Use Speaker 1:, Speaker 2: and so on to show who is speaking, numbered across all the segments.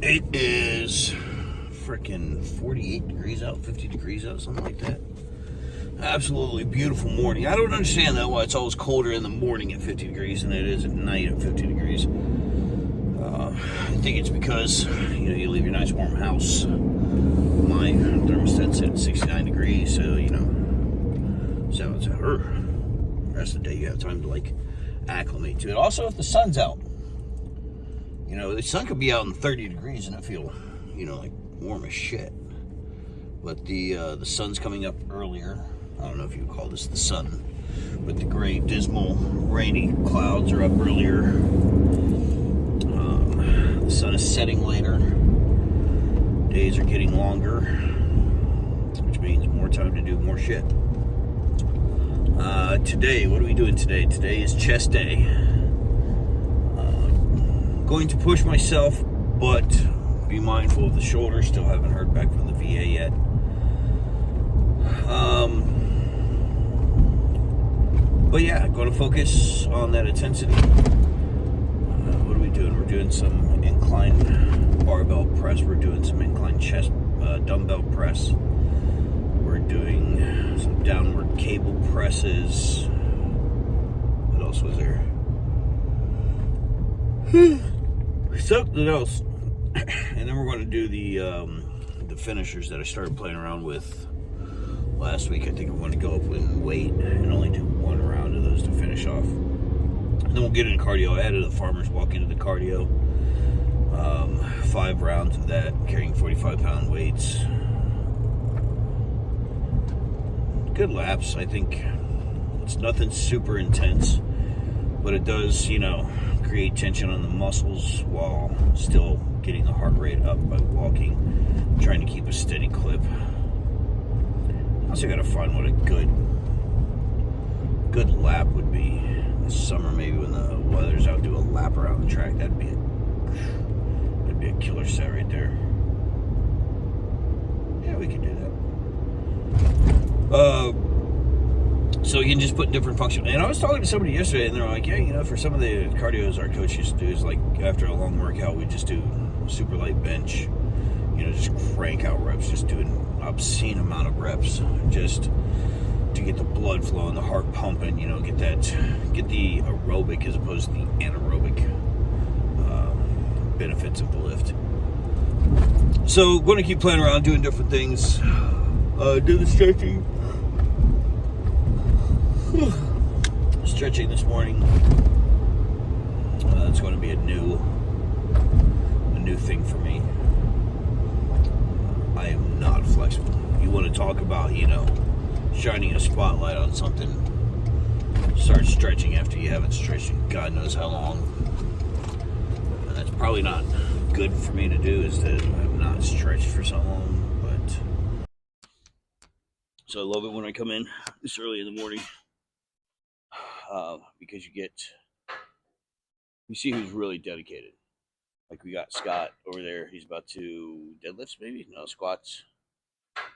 Speaker 1: It is freaking 48 degrees out, 50 degrees out, something like that. Absolutely beautiful morning. I don't understand that why it's always colder in the morning at 50 degrees than it is at night at 50 degrees. I think it's because you leave your nice warm house. My thermostat's at 69 degrees, so so it's the rest of the day you have time to acclimate to it. Also, if the sun's out, the sun could be out in 30 degrees and it feel warm as shit. But the sun's coming up earlier. I don't know if you would call this the sun, but the gray, dismal, rainy clouds are up earlier. The sun is setting later. Days are getting longer, which means more time to do more shit. Today, what are we doing today? Today is chest day. Going to push myself, but be mindful of the shoulder. Still haven't heard back from the VA yet. But yeah, going to focus on that intensity. What are we doing? We're doing some incline barbell press. We're doing some incline chest dumbbell press. We're doing some downward cable presses. What else was there? Something else. And then we're going to do the finishers that I started playing around with last week. I think I'm going to go up in weight and only do one round of those to finish off. And then we'll get into cardio. I added a farmer's walk into the cardio. 5 rounds of that, carrying 45-pound weights. Good laps. I think it's nothing super intense, but it does, create tension on the muscles while still getting the heart rate up by walking, trying to keep a steady clip. Also got to find what a good lap would be this summer. Maybe when the weather's out, do a lap around the track. That'd be a killer set right there. Yeah, we can do that. So you can just put different function. And I was talking to somebody yesterday, and they're like, yeah, for some of the cardios our coach used to do is after a long workout, we just do super light bench. Just crank out reps, just doing an obscene amount of reps, just to get the blood flowing, the heart pumping. Get the aerobic as opposed to the anaerobic benefits of the lift. So, going to keep playing around, doing different things. Do the stretching. Stretching this morning. It's going to be a new thing for me. I am not flexible. You want to talk about, shining a spotlight on something. Start stretching after you haven't stretched in God knows how long. And that's probably not good for me to do, is that I've not stretched for so long. But so I love it when I come in this early in the morning. Because you see who's really dedicated. Like we got Scott over there. He's about to deadlifts, maybe squats.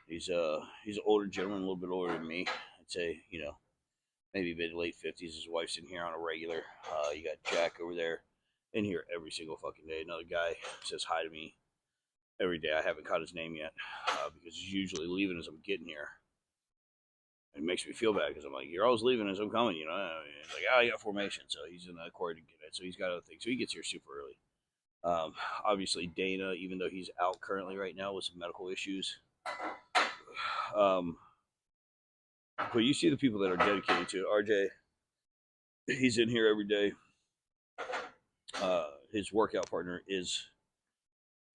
Speaker 1: He's an older gentleman, a little bit older than me. I'd say maybe mid late 50s. His wife's in here on a regular. You got Jack over there in here every single fucking day. Another guy says hi to me every day. I haven't caught his name yet because he's usually leaving as I'm getting here. It makes me feel bad because I'm like, you're always leaving as I'm coming, It's like, you got formation, so he's in the court to get it. So he's got other things. So he gets here super early. Obviously, Dana, even though he's out currently right now with some medical issues. But you see the people that are dedicated to it. RJ, he's in here every day. His workout partner is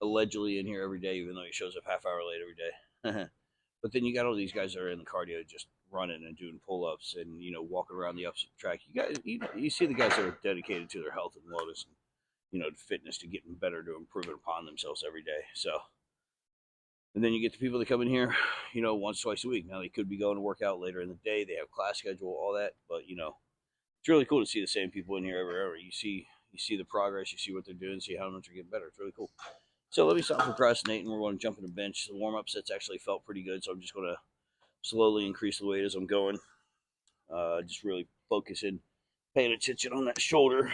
Speaker 1: allegedly in here every day, even though he shows up half hour late every day. But then you got all these guys that are in the cardio just running and doing pull-ups and, walking around the ups track. You see the guys that are dedicated to their health and wellness and, fitness, to getting better, to improving upon themselves every day. So, and then you get the people that come in here, once, twice a week. Now they could be going to work out later in the day. They have class schedule, all that. But, it's really cool to see the same people in here every. You see the progress. You see what they're doing. See how much they're getting better. It's really cool. So let me stop procrastinating. We're going to jump in the bench. The warm-up sets actually felt pretty good. So I'm just going to slowly increase the weight as I'm going. Just really focusing, paying attention on that shoulder.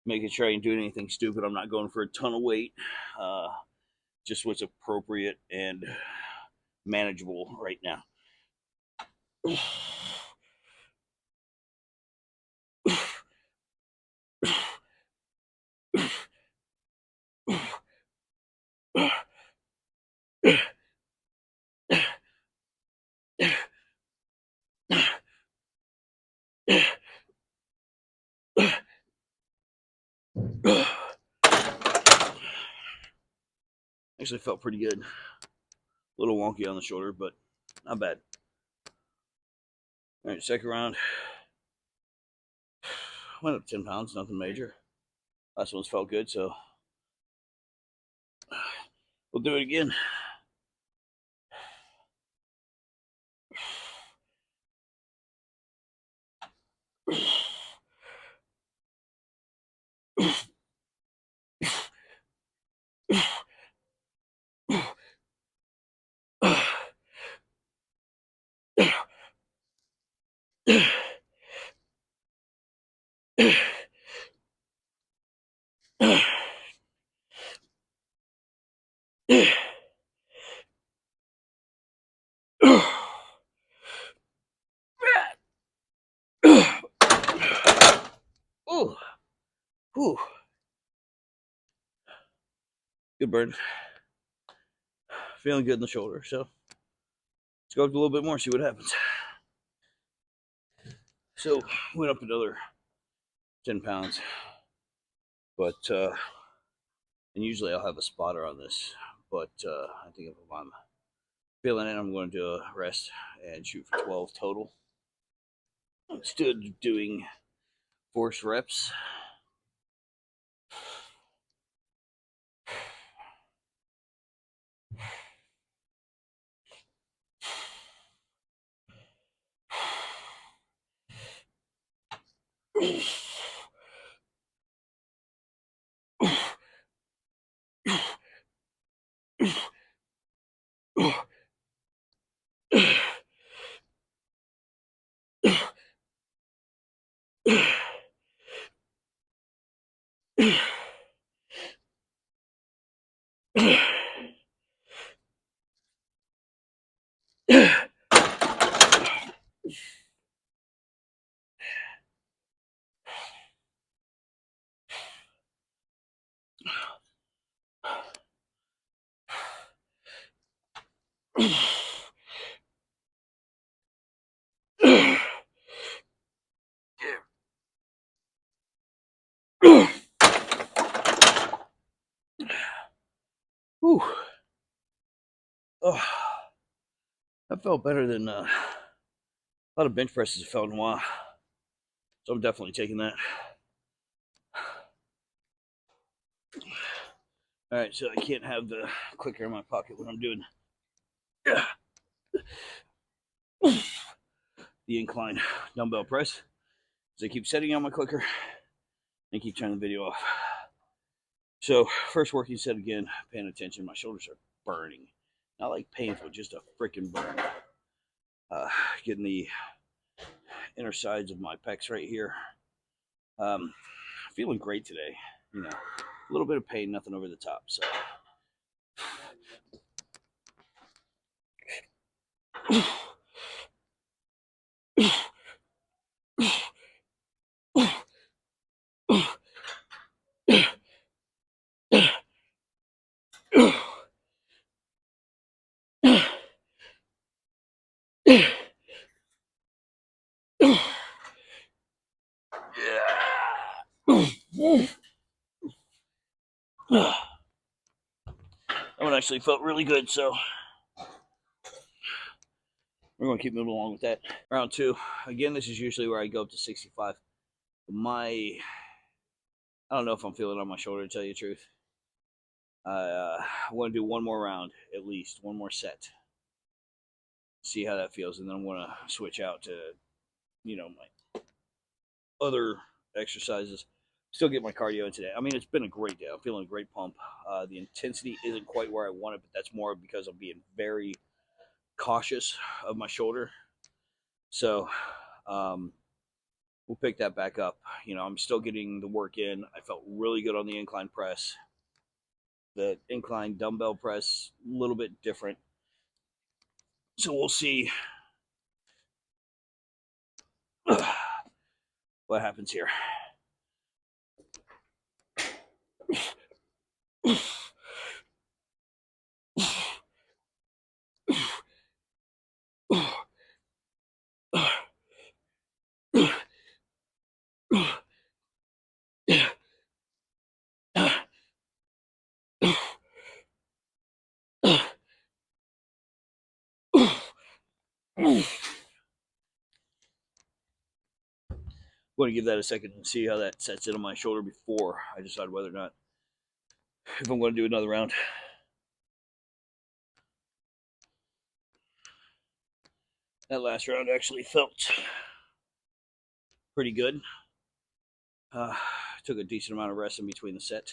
Speaker 1: making sure I ain't doing anything stupid. I'm not going for a ton of weight. Just what's appropriate and manageable right now. Actually felt pretty good. A little wonky on the shoulder, but not bad. All right, second round. Went up 10 pounds, nothing major. Last one's felt good, so we'll do it again. Ooh. Ooh. Good burn. Feeling good in the shoulder, so let's go up a little bit more, see what happens. So went up another 10 pounds, but and usually I'll have a spotter on this, but I think if I'm feeling it, I'm going to do a rest and shoot for 12 total. Instead of doing force reps. Whew. Oh, that felt better than a lot of bench presses have felt in a while. So I'm definitely taking that. All right, so I can't have the clicker in my pocket when I'm doing the incline dumbbell press. So I keep setting on my clicker and keep turning the video off. So first working set again, paying attention. My shoulders are burning. Not like painful, just a freaking burn. Getting the inner sides of my pecs right here. Feeling great today. You know, a little bit of pain, nothing over the top. So. That one actually felt really good, so we're going to keep moving along with that. Round two. Again, this is usually where I go up to 65. I don't know if I'm feeling it on my shoulder, to tell you the truth. I want to do one more round, at least, one more set. See how that feels, and then I'm going to switch out to, my other exercises. Still get my cardio in today. I mean, it's been a great day. I'm feeling a great pump. The intensity isn't quite where I want it, but that's more because I'm being very cautious of my shoulder. So, we'll pick that back up. I'm still getting the work in. I felt really good on the incline press. The incline dumbbell press, a little bit different. So we'll see what happens here. I'm going to give that a second and see how that sets in on my shoulder before I decide whether or not if I'm going to do another round. That last round actually felt pretty good. Took a decent amount of rest in between the set.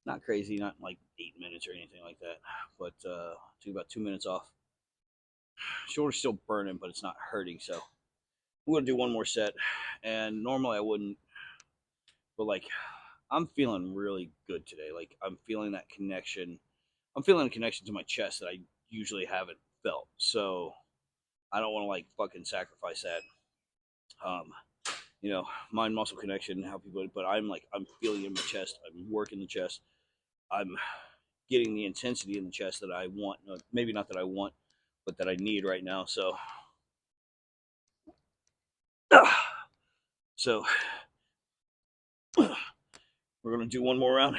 Speaker 1: Not crazy, not like 8 minutes or anything like that, but took about 2 minutes off. Shoulder's still burning, but it's not hurting, so I'm going to do one more set. And normally I wouldn't, but like I'm feeling really good today. Like I'm feeling that connection. I'm feeling a connection to my chest that I usually haven't felt. So I don't want to like fucking sacrifice that. Um, mind muscle connection, how people, but I'm feeling it in my chest. I'm working the chest. I'm getting the intensity in the chest that I want. Maybe not that I want, but that I need right now. So we're gonna do one more round.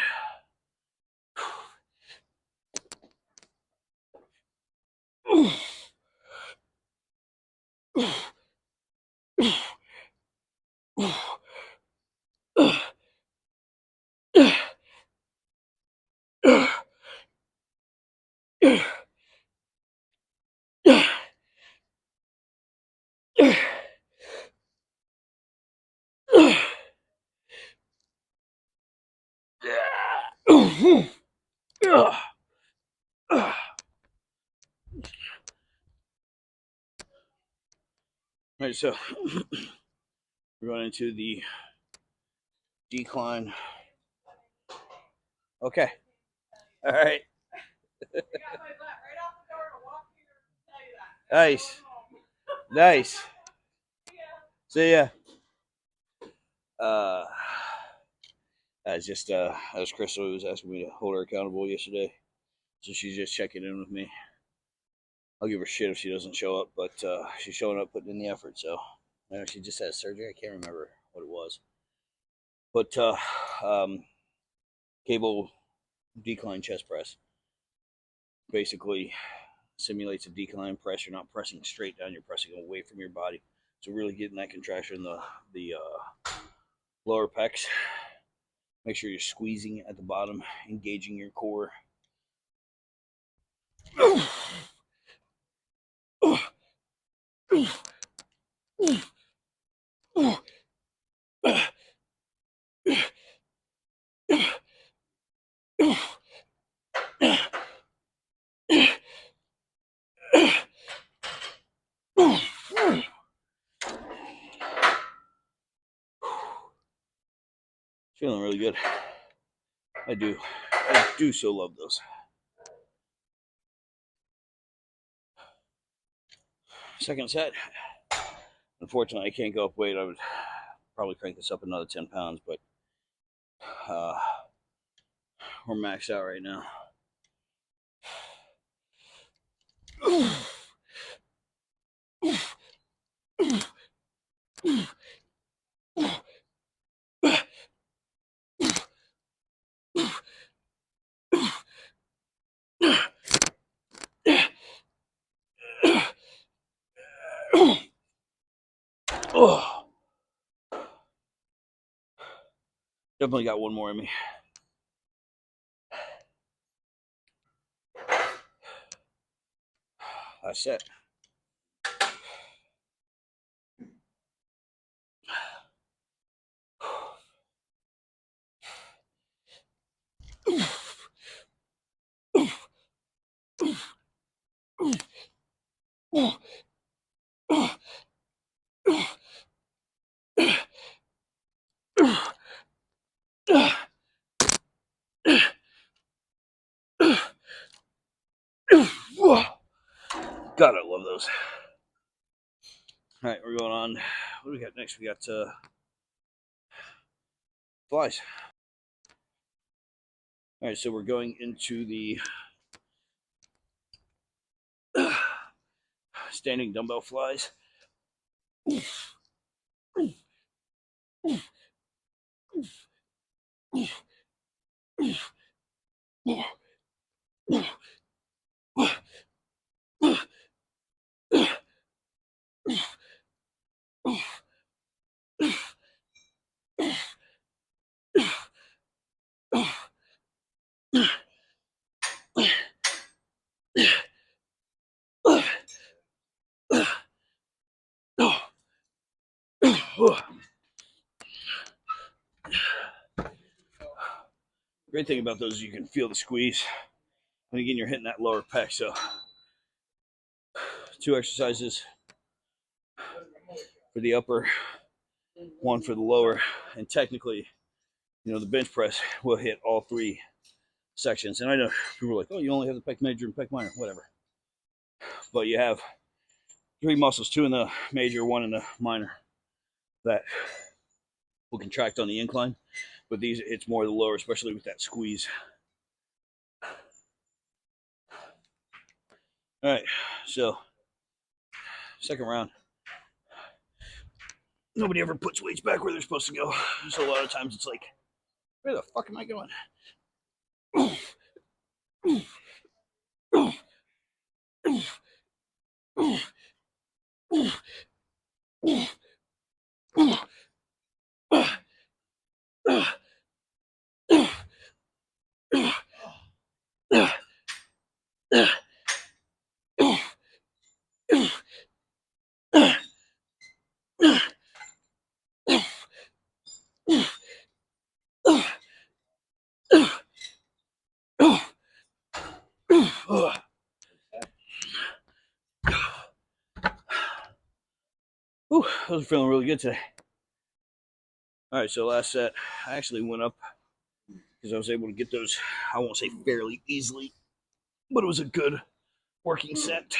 Speaker 1: All right, so we're going into the decline. Okay. All right. Nice. Nice. See ya. That was Crystal who was asking me to hold her accountable yesterday. So she's just checking in with me. I'll give her shit if she doesn't show up, but she's showing up, putting in the effort. So she just had surgery. I can't remember what it was, but cable decline chest press basically simulates a decline press. You're not pressing straight down; you're pressing away from your body. So really getting that contraction in the lower pecs. Make sure you're squeezing at the bottom, engaging your core. Feeling really good. I do so love those. Second set. Unfortunately, I can't go up weight. I would probably crank this up another 10 pounds, but we're maxed out right now. Oh, definitely got one more in me. Last set. God, I love those. All right, we're going on. What do we got next? We got flies. All right, so we're going into the standing dumbbell flies. Great thing about those is you can feel the squeeze. And again, you're hitting that lower pec. So 2 exercises for the upper, 1 for the lower. And technically, the bench press will hit all 3 sections. And I know people are like, oh, you only have the pec major and pec minor, whatever. But you have 3 muscles, 2 in the major, 1 in the minor, that will contract on the incline. But these, it's more the lower, especially with that squeeze. All right, so second round. Nobody ever puts weights back where they're supposed to go. So a lot of times it's like, where the fuck am I going? Whew, those are feeling really good today. All right, so last set, I actually went up because I was able to get those, I won't say fairly easily, but it was a good working set.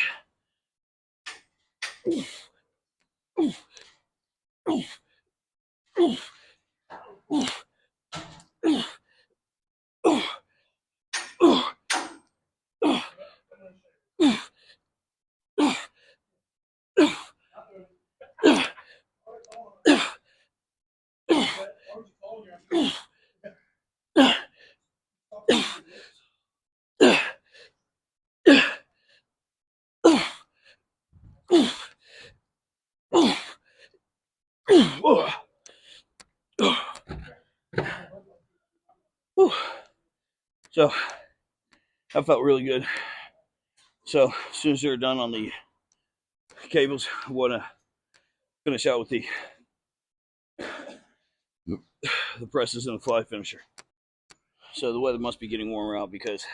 Speaker 1: So that felt really good. So as soon as they're done on the cables, I want to finish out with the presses and the fly finisher. So the weather must be getting warmer out because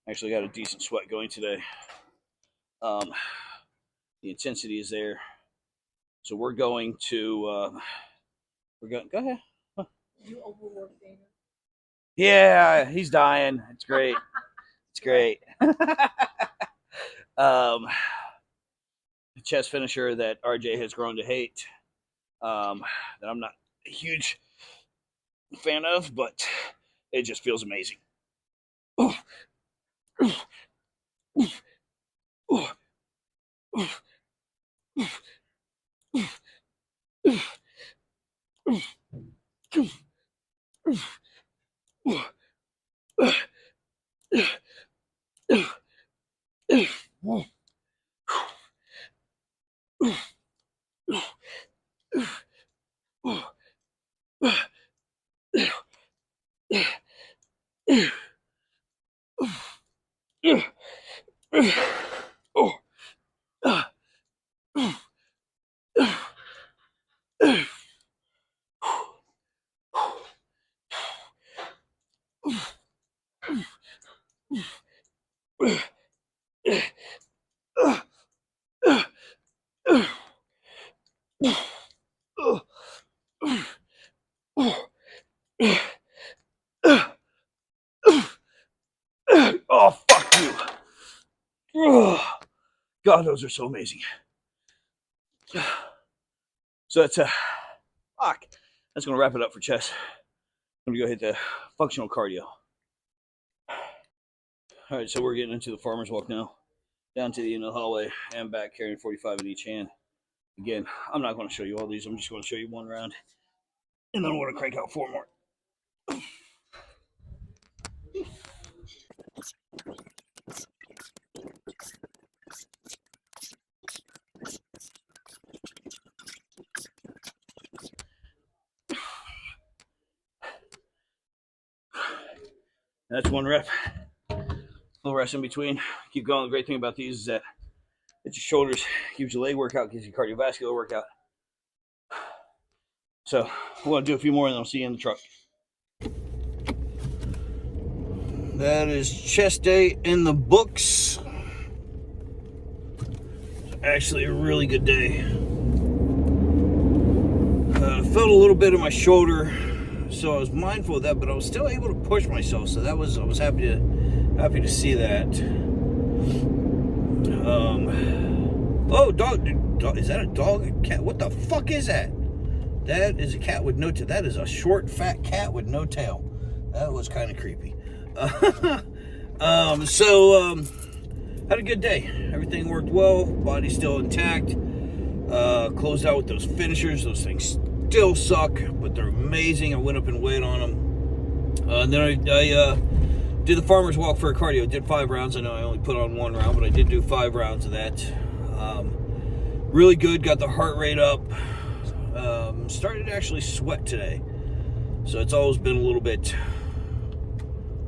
Speaker 1: I actually got a decent sweat going today. The intensity is there. So we're going to go ahead. You overworked Dana. Yeah, he's dying. It's great. It's great. Chest finisher that RJ has grown to hate. That I'm not a huge fan of, but it just feels amazing. Oh, fuck you. God, those are so amazing. So that's fuck. That's gonna wrap it up for chest. I'm gonna go hit the functional cardio. All right, so we're getting into the farmer's walk now. Down to the end of the hallway and back, carrying 45 in each hand. Again, I'm not going to show you all these. I'm just going to show you one round, and then I'm going to crank out 4 more. That's 1 rep. A little rest in between. Keep going. The great thing about these is that it's your shoulders, gives you leg workout, gives you cardiovascular workout. So we're going to do a few more, and then I'll see you in the truck. That is chest day in the books. Actually, a really good day. Felt a little bit in my shoulder, so I was mindful of that, but I was still able to push myself. So that was, I was happy to see that. Oh, dog! Is that a dog? A cat? What the fuck is that? That is a cat with no tail. That is a short, fat cat with no tail. That was kind of creepy. Had a good day. Everything worked well. Body's still intact. Closed out with those finishers. Those things still suck, but they're amazing. I went up in weight on them. And then I did the farmer's walk for a cardio. Did 5 rounds. I know I only put on 1 round, but I did do 5 rounds of that. Really good. Got the heart rate up. Started to actually sweat today. So it's always been a little bit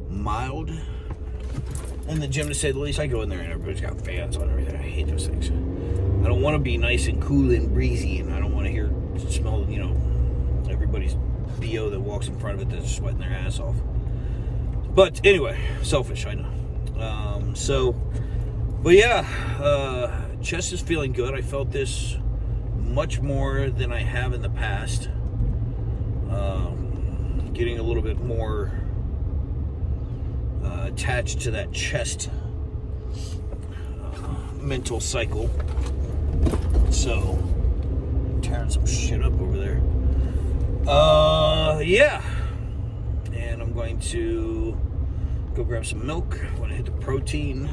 Speaker 1: mild in the gym, to say the least. I go in there and everybody's got fans on everything. I hate those things. I don't want to be nice and cool and breezy, and I don't want to smell, everybody's BO that walks in front of it that's sweating their ass off. But anyway, selfish, I know. But yeah, chest is feeling good. I felt this much more than I have in the past. Getting a little bit more attached to that chest mental cycle. So, tearing some shit up over there. Yeah. And I'm going to go grab some milk. I'm going to hit the protein.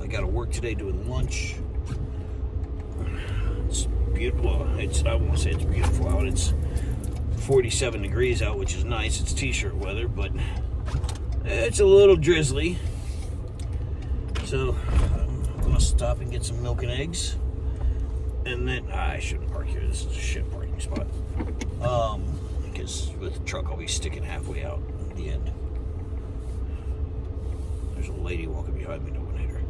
Speaker 1: I got to work today doing lunch. It's beautiful. I won't say it's beautiful out. It's 47 degrees out, which is nice. It's t-shirt weather, but it's a little drizzly. So I'm gonna stop and get some milk and eggs, and then I shouldn't park here. This is a shit parking spot. Because with the truck I'll be sticking halfway out at the end. There's a lady walking behind me. No one hit her.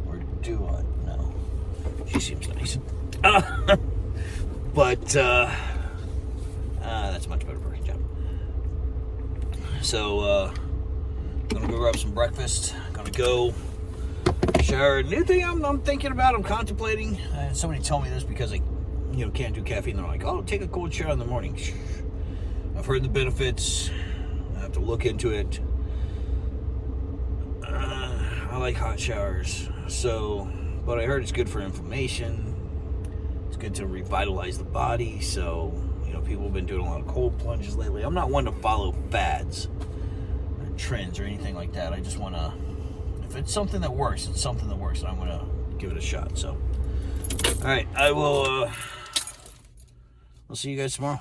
Speaker 1: Or do I? No. She seems nice. But that's a much better parking job. So, gonna go grab some breakfast. Gonna go shower. New thing I'm thinking about, I'm contemplating. Somebody told me this because I, can't do caffeine. They're like, oh, take a cold shower in the morning. I've heard the benefits. I have to look into it. I like hot showers. So, but I heard it's good for inflammation. It's good to revitalize the body. So, people have been doing a lot of cold plunges lately. I'm not one to follow fads or trends or anything like that. I just want to, if it's something that works, it's something that works, and I'm going to give it a shot. So, all right, I'll see you guys tomorrow.